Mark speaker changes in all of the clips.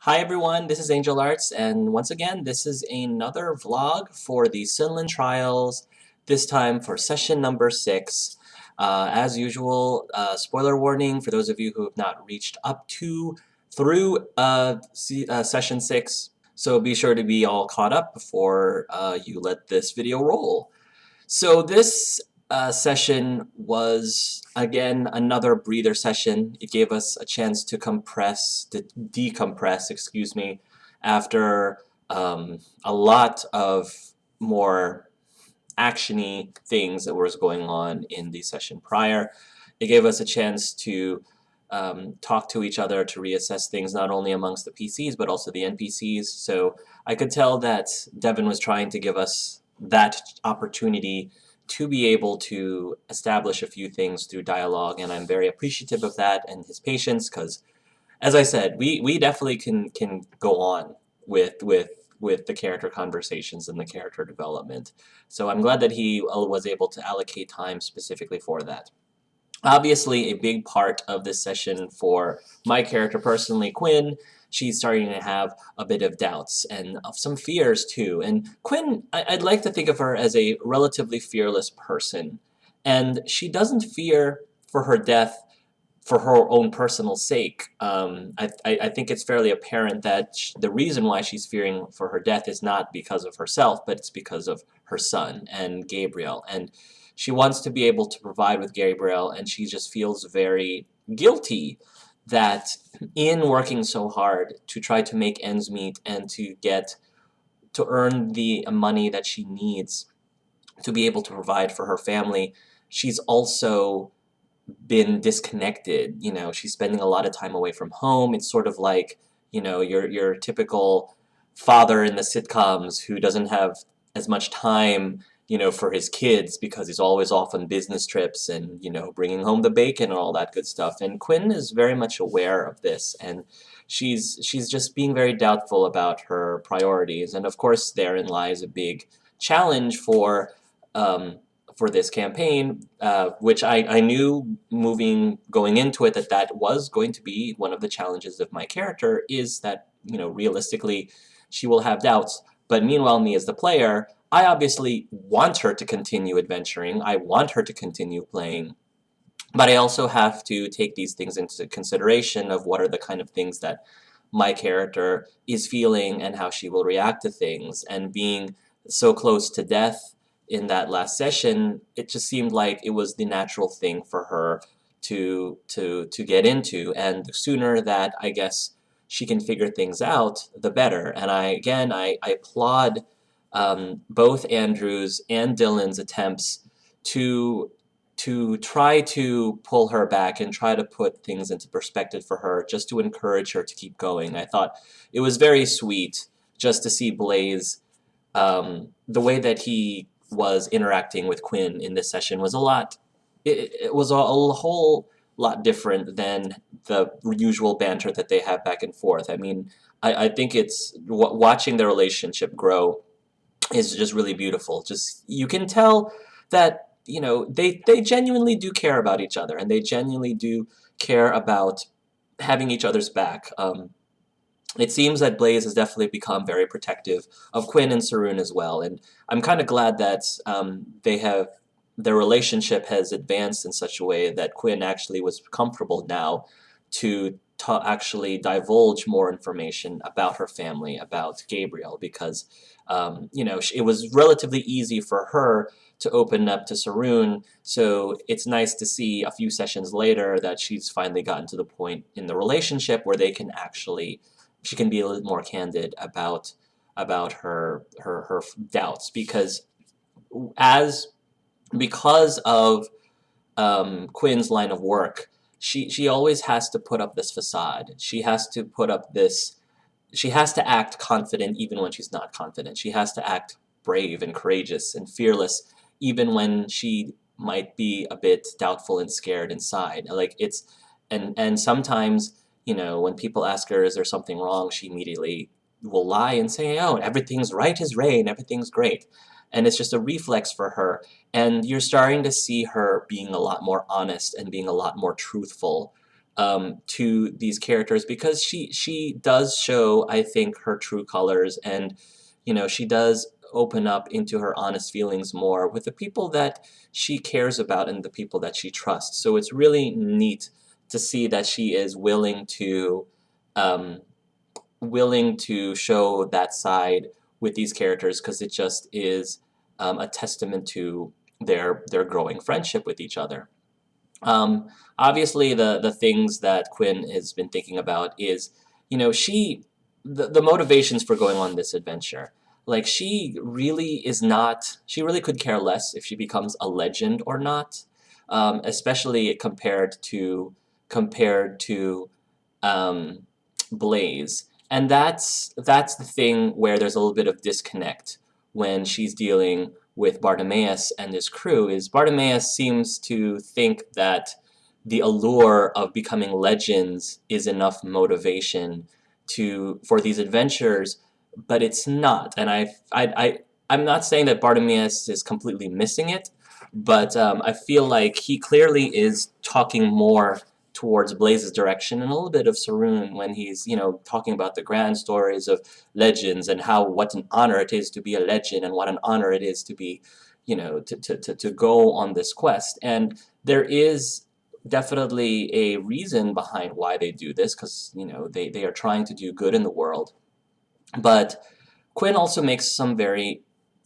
Speaker 1: Hi everyone, this is Angel Arts, and once again, this is another vlog for the Sinlyn trials, this time for session number 6. As usual, spoiler warning for those of you who have not reached up to through session 6, so be sure to be all caught up before you let this video roll. So this session was, again, another breather session. It gave us a chance to decompress, excuse me, after a lot of more actiony things that was going on in the session prior. It gave us a chance to talk to each other, to reassess things not only amongst the PCs but also the NPCs. So I could tell that Devin was trying to give us that opportunity to be able to establish a few things through dialogue, and I'm very appreciative of that and his patience, because, as I said, we definitely can go on with the character conversations and the character development. So I'm glad that he was able to allocate time specifically for that. Obviously, a big part of this session for my character personally, Quinn, she's starting to have a bit of doubts and some fears too. And Quinn, I'd like to think of her as a relatively fearless person. And she doesn't fear for her death for her own personal sake. I think it's fairly apparent that the reason why she's fearing for her death is not because of herself, but it's because of her son and Gabriel. And she wants to be able to provide with Gabriel, and she just feels very guilty that in working so hard to try to make ends meet and to earn the money that she needs to be able to provide for her family, she's also been disconnected. You know, she's spending a lot of time away from home. It's sort of like, you know, your typical father in the sitcoms who doesn't have as much time, you know, for his kids because he's always off on business trips and, you know, bringing home the bacon and all that good stuff. And Quinn is very much aware of this, and she's just being very doubtful about her priorities. And of course, therein lies a big challenge for this campaign, which I knew going into it that was going to be one of the challenges of my character, is that, you know, realistically she will have doubts. But meanwhile, me as the player, I obviously want her to continue adventuring, I want her to continue playing, but I also have to take these things into consideration of what are the kind of things that my character is feeling and how she will react to things. And being so close to death in that last session, it just seemed like it was the natural thing for her to get into, and the sooner that, I guess, she can figure things out, the better. And I applaud both Andrew's and Dylan's attempts to try to pull her back and try to put things into perspective for her, just to encourage her to keep going. I thought it was very sweet just to see Blaze, the way that he was interacting with Quinn in this session was it was a whole lot different than the usual banter that they have back and forth. I mean, I think it's watching their relationship grow is just really beautiful. Just, you can tell that, you know, they genuinely do care about each other, and they genuinely do care about having each other's back. It seems that Blaze has definitely become very protective of Quinn and Saroon as well, and I'm kind of glad that their relationship has advanced in such a way that Quinn actually was comfortable now to actually divulge more information about her family, about Gabriel, because you know, it was relatively easy for her to open up to Saroon, so it's nice to see a few sessions later that she's finally gotten to the point in the relationship where she can be a little more candid about her doubts, because of Quinn's line of work, she always has to put up this facade. She has to act confident even when she's not confident. She has to act brave and courageous and fearless even when she might be a bit doubtful and scared inside. Like, and sometimes, you know, when people ask her, is there something wrong, she immediately will lie and say, oh, everything's right as rain, everything's great. And it's just a reflex for her. And you're starting to see her being a lot more honest and being a lot more truthful to these characters, because she does show, I think, her true colors, and she does open up into her honest feelings more with the people that she cares about and the people that she trusts. So it's really neat to see that she is um, willing to show that side with these characters, because it just is a testament to their growing friendship with each other. Obviously, the things that Quinn has been thinking about is, the motivations for going on this adventure. Like, she really could care less if she becomes a legend or not, especially compared to um, Blaze. And that's the thing where there's a little bit of disconnect when she's dealing with Bartimaeus and his crew. Is Bartimaeus seems to think that the allure of becoming legends is enough motivation for these adventures, but it's not. And I'm not saying that Bartimaeus is completely missing it, but I feel like he clearly is talking more towards Blaze's direction, and a little bit of Saroon when he's, talking about the grand stories of legends and how what an honor it is to be a legend, and what an honor it is to be, to go on this quest. And there is definitely a reason behind why they do this, because, they are trying to do good in the world. But Quinn also makes some very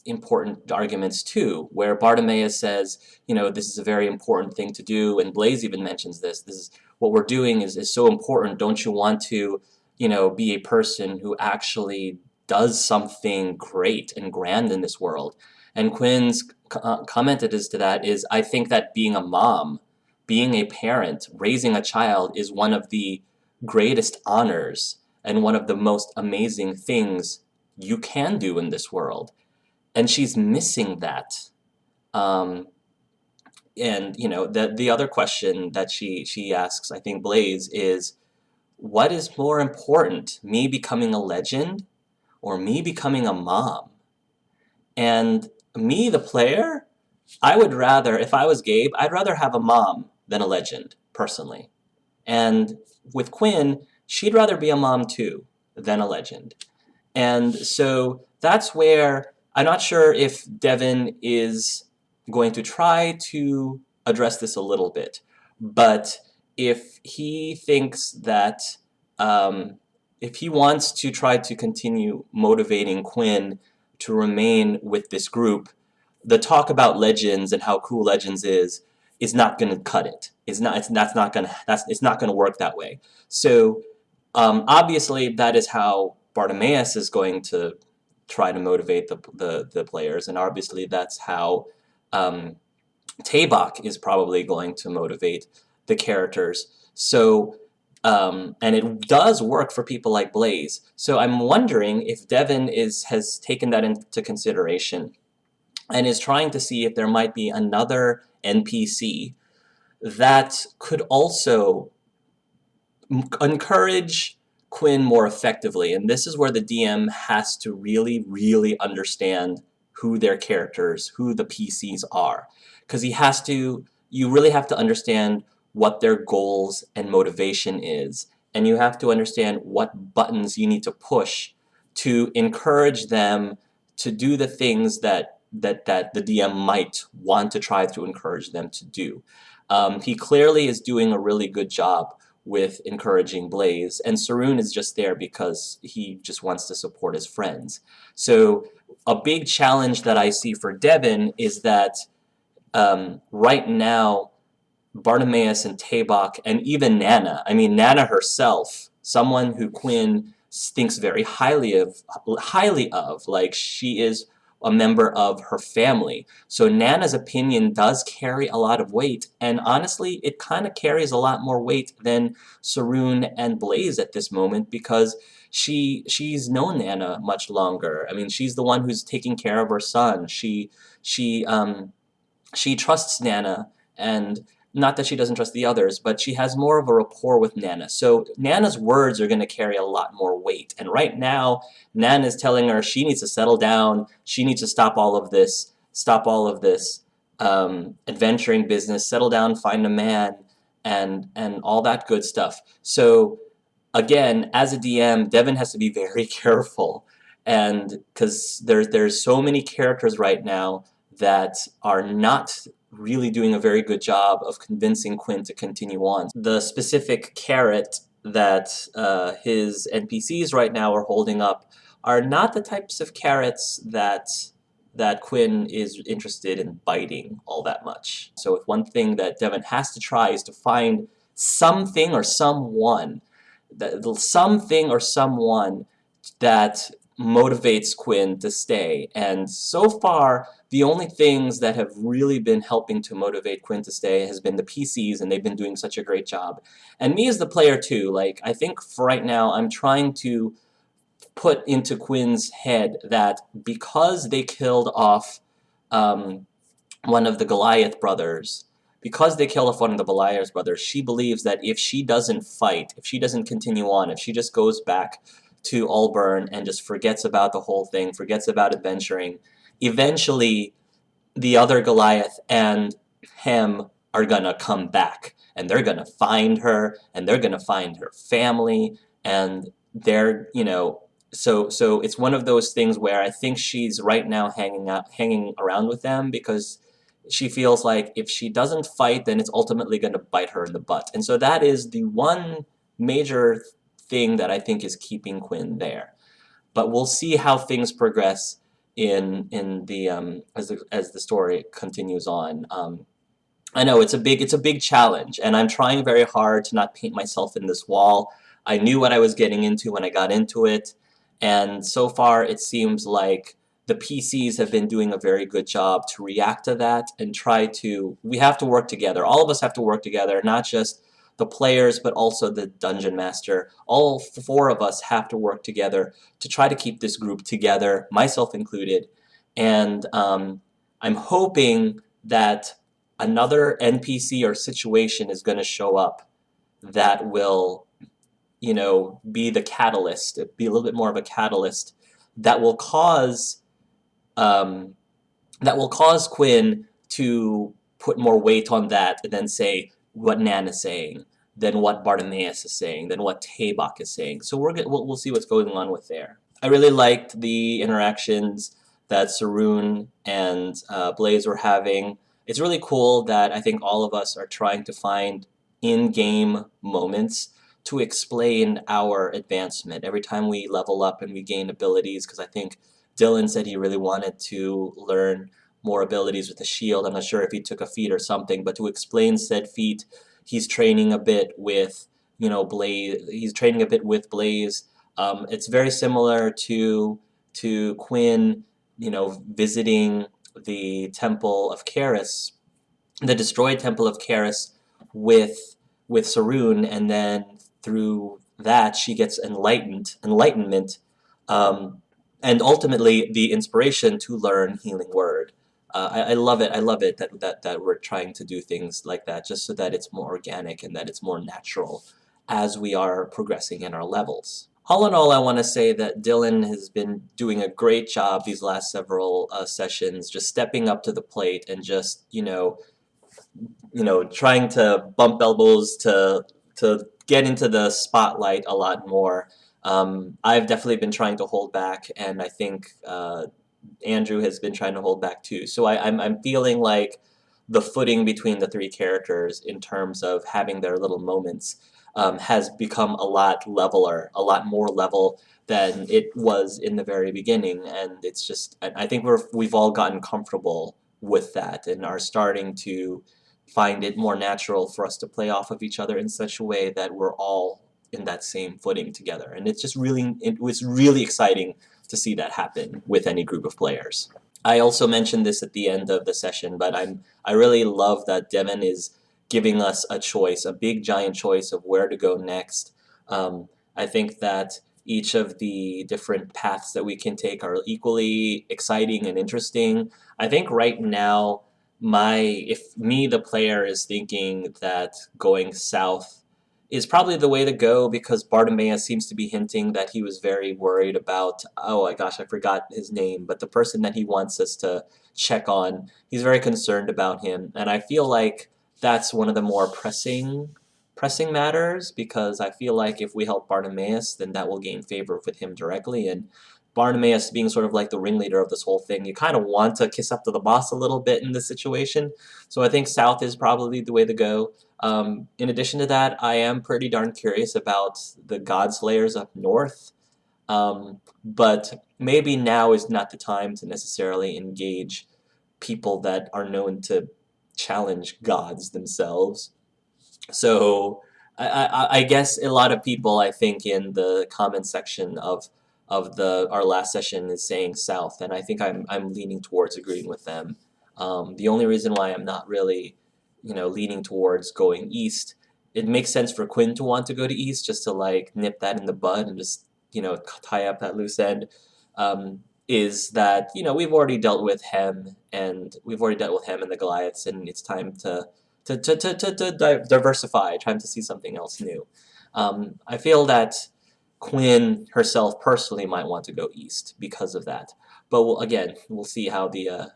Speaker 1: important arguments too, where Bartimaeus says, this is a very important thing to do, and Blaze even mentions this. This is what we're doing is so important. Don't you want to, be a person who actually does something great and grand in this world? And Quinn's commented as to that is, I think that being a mom, being a parent, raising a child is one of the greatest honors and one of the most amazing things you can do in this world. And she's missing that. And the other question that she asks, I think, Blaze, is, what is more important, me becoming a legend or me becoming a mom? And me, the player, I would rather, if I was Gabe, I'd rather have a mom than a legend, personally. And with Quinn, she'd rather be a mom too than a legend. And so that's where I'm not sure if Devin is going to try to address this a little bit, but if he thinks that, if he wants to try to continue motivating Quinn to remain with this group, the talk about legends and how cool legends is not going to cut it. It's not going to work that way. So obviously that is how Bartimaeus is going to try to motivate the players, and obviously that's how Tabak is probably going to motivate the characters. So and it does work for people like Blaze. So I'm wondering if Devin has taken that into consideration and is trying to see if there might be another NPC that could also encourage Quinn more effectively. And this is where the DM has to really, really understand who their characters, who the PCs are. Because you really have to understand what their goals and motivation is. And you have to understand what buttons you need to push to encourage them to do the things that the DM might want to try to encourage them to do. He clearly is doing a really good job with encouraging Blaze, and Saroon is just there because he just wants to support his friends. So a big challenge that I see for Devin is that right now, Bartimaeus and Tabak and even Nana, I mean Nana herself, someone who Quinn thinks very highly of, like she is a member of her family. So Nana's opinion does carry a lot of weight, and honestly, it kind of carries a lot more weight than Saroon and Blaze at this moment, because she's known Nana much longer. I mean, she's the one who's taking care of her son. She trusts Nana, and not that she doesn't trust the others, but she has more of a rapport with Nana. So Nana's words are going to carry a lot more weight. And right now, Nana's telling her she needs to settle down. She needs to stop all of this adventuring business, settle down, find a man, and all that good stuff. So again, as a DM, Devin has to be very careful, and because there's so many characters right now that are not really doing a very good job of convincing Quinn to continue on. The specific carrot that his NPCs right now are holding up are not the types of carrots that Quinn is interested in biting all that much. So if one thing that Devin has to try is to find something or someone that motivates Quinn to stay. And so far, the only things that have really been helping to motivate Quinn to stay has been the PCs, and they've been doing such a great job. And me as the player too, like, I think for right now, I'm trying to put into Quinn's head that because they killed off one of the Goliath brothers, she believes that if she doesn't fight, if she doesn't continue on, if she just goes back to Allburn and just forgets about the whole thing, forgets about adventuring, eventually the other Goliath and him are gonna come back, and they're gonna find her, and they're gonna find her family, and they're, so it's one of those things where I think she's right now hanging around with them because she feels like if she doesn't fight, then it's ultimately going to bite her in the butt. And so that is the one major thing that I think is keeping Quinn there. But we'll see how things progress in the as the story continues on. I know it's a big challenge, and I'm trying very hard to not paint myself in this wall. I knew what I was getting into when I got into it, and so far it seems like the PCs have been doing a very good job to react to that and we have to work together. All of us have to work together, not just the players, but also the dungeon master. All four of us have to work together to try to keep this group together, myself included. And I'm hoping that another NPC or situation is going to show up that will, be the catalyst, be a little bit more of a catalyst that will cause Quinn to put more weight on that than say what Nan is saying, than what Bartimaeus is saying, than what Tabak is saying. So we'll see what's going on with there. I really liked the interactions that Saroon and Blaze were having. It's really cool that I think all of us are trying to find in-game moments to explain our advancement every time we level up and we gain abilities, because I think Dylan said he really wanted to learn more abilities with the shield. I'm not sure if he took a feat or something, but to explain said feat, he's training a bit with, Blaze. He's training a bit with Blaze. It's very similar to Quinn, visiting the Temple of Karis, the destroyed Temple of Karis with Saroon, and then through that she gets enlightenment, and ultimately the inspiration to learn Healing Word. I love it. I love it that we're trying to do things like that, just so that it's more organic and that it's more natural as we are progressing in our levels. All in all, I want to say that Dylan has been doing a great job these last several sessions, just stepping up to the plate and just, trying to bump elbows to get into the spotlight a lot more. I've definitely been trying to hold back, and I think Andrew has been trying to hold back too. So I'm feeling like the footing between the three characters in terms of having their little moments has become a lot more level than it was in the very beginning, and it's just, I think we've all gotten comfortable with that and are starting to find it more natural for us to play off of each other in such a way that we're all in that same footing together. And it was really exciting to see that happen with any group of players. I also mentioned this at the end of the session, but I really love that Devin is giving us a choice, a big giant choice of where to go next. I think that each of the different paths that we can take are equally exciting and interesting. I think right now, if me, the player, is thinking that going south is probably the way to go, because Bartimaeus seems to be hinting that he was very worried about, oh my gosh, I forgot his name, but the person that he wants us to check on, he's very concerned about him. And I feel like that's one of the more pressing matters, because I feel like if we help Bartimaeus, then that will gain favor with him directly, and Bartimaeus being sort of like the ringleader of this whole thing, you kind of want to kiss up to the boss a little bit in this situation. So I think south is probably the way to go. In addition to that, I am pretty darn curious about the Godslayers up north, but maybe now is not the time to necessarily engage people that are known to challenge gods themselves. So I guess a lot of people, I think, in the comment section of our last session is saying south, and I think I'm leaning towards agreeing with them. The only reason why I'm not really, leaning towards going east, it makes sense for Quinn to want to go to east just to like nip that in the bud and just tie up that loose end. Is that we've already dealt with Hem, and the Goliaths, and it's time to diversify, trying to see something else new. I feel that Quinn herself personally might want to go east because of that. But we'll see how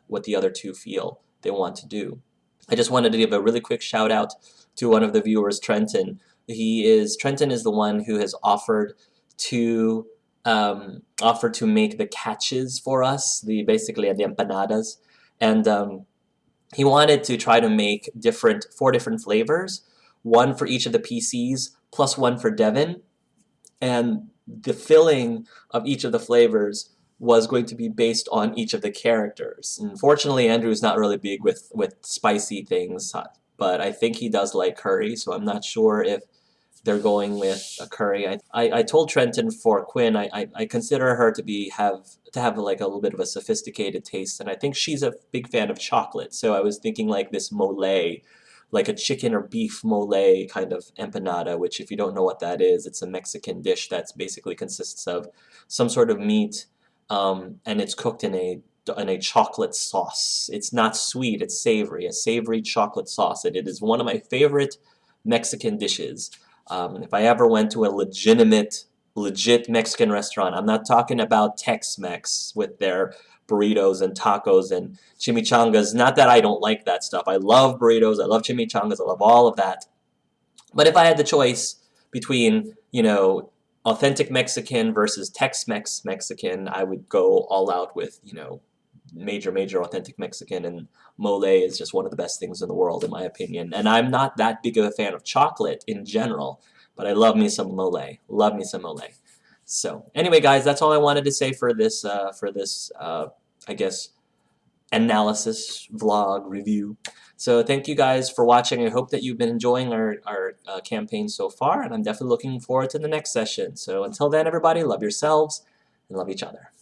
Speaker 1: what the other two feel they want to do. I just wanted to give a really quick shout out to one of the viewers, Trenton. Trenton is the one who has offered to make the catches for us, basically the empanadas, and he wanted to try to make 4 different flavors, one for each of the PCs, plus one for Devin, and the filling of each of the flavors was going to be based on each of the characters. Unfortunately, Andrew's not really big with spicy things, but I think he does like curry, so I'm not sure if they're going with a curry. I told Trenton for Quinn, I consider her to have like a little bit of a sophisticated taste, and I think she's a big fan of chocolate. So I was thinking like this mole, like a chicken or beef mole kind of empanada, which if you don't know what that is, it's a Mexican dish that's basically consists of some sort of meat, and it's cooked in a chocolate sauce. It's not sweet, it's savory, a savory chocolate sauce, and it is one of my favorite Mexican dishes. If I ever went to a legit Mexican restaurant, I'm not talking about Tex-Mex with their burritos and tacos and chimichangas. Not that I don't like that stuff. I love burritos, I love chimichangas, I love all of that. But if I had the choice between, authentic Mexican versus Tex-Mex Mexican, I would go all out with, major authentic Mexican, and mole is just one of the best things in the world in my opinion. And I'm not that big of a fan of chocolate in general, but I love me some mole. Love me some mole. So anyway, guys, that's all I wanted to say for this I guess analysis vlog review. So thank you guys for watching. I hope that you've been enjoying our campaign so far, and I'm definitely looking forward to the next session. So until then, everybody, love yourselves and love each other.